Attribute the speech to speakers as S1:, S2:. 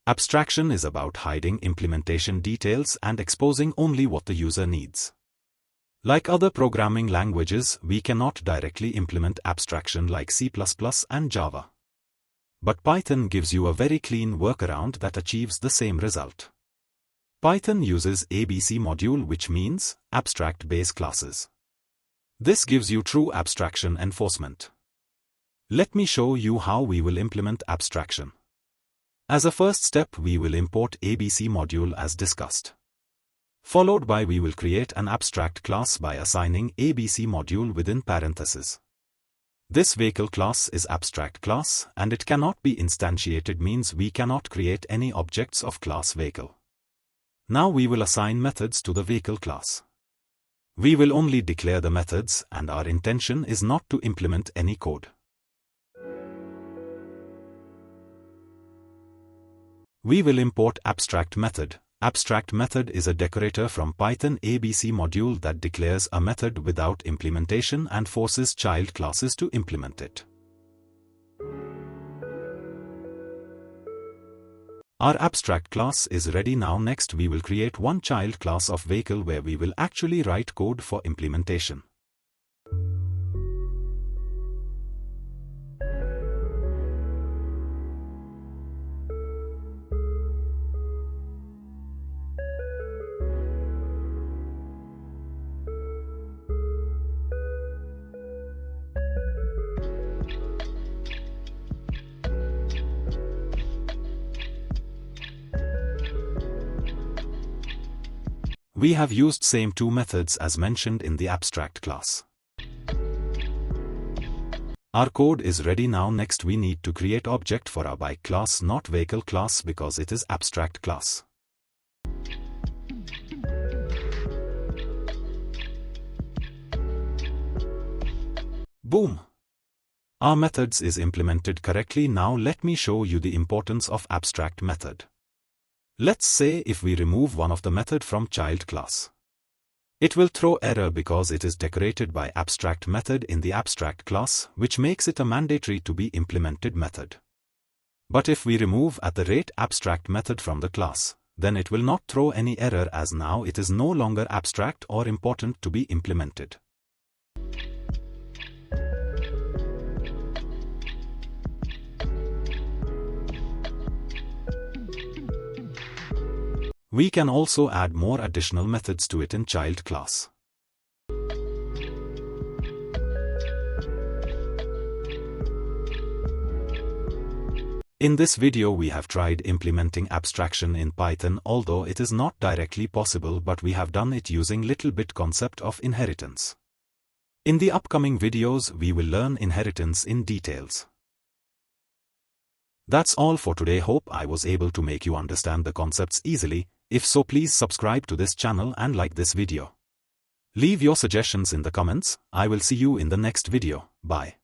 S1: Abstraction is about hiding implementation details and exposing only what the user needs. Like other programming languages, we cannot directly implement abstraction like C++ and Java. But Python gives you a very clean workaround that achieves the same result. Python uses ABC module, which means abstract base classes. This gives you true abstraction enforcement. Let me show you how we will implement abstraction. As a first step, we will import ABC module as discussed. Followed by we will create an abstract class by assigning ABC module within parentheses. This vehicle class is abstract class and it cannot be instantiated, means we cannot create any objects of class vehicle. Now we will assign methods to the vehicle class. We will only declare the methods and our intention is not to implement any code. We will import abstract method. Abstract method is a decorator from Python ABC module that declares a method without implementation and forces child classes to implement it. Our abstract class is ready now. Next we will create one child class of vehicle where we will actually write code for implementation. We have used same two methods as mentioned in the abstract class. Our code is ready now. Next we need to create object for our bike class, not vehicle class, because it is abstract class. Boom! Our methods is implemented correctly. Now let me show you the importance of abstract method. Let's say if we remove one of the method from child class. It will throw error because it is decorated by abstract method in the abstract class, which makes it a mandatory to be implemented method. But if we remove @abstract method from the class, then it will not throw any error, as now it is no longer abstract or important to be implemented. We can also add more additional methods to it in child class. In this video we have tried implementing abstraction in Python, although it is not directly possible, but we have done it using little bit concept of inheritance. In the upcoming videos we will learn inheritance in details. That's all for today. Hope I was able to make you understand the concepts easily. If so, please subscribe to this channel and like this video. Leave your suggestions in the comments. I will see you in the next video. Bye.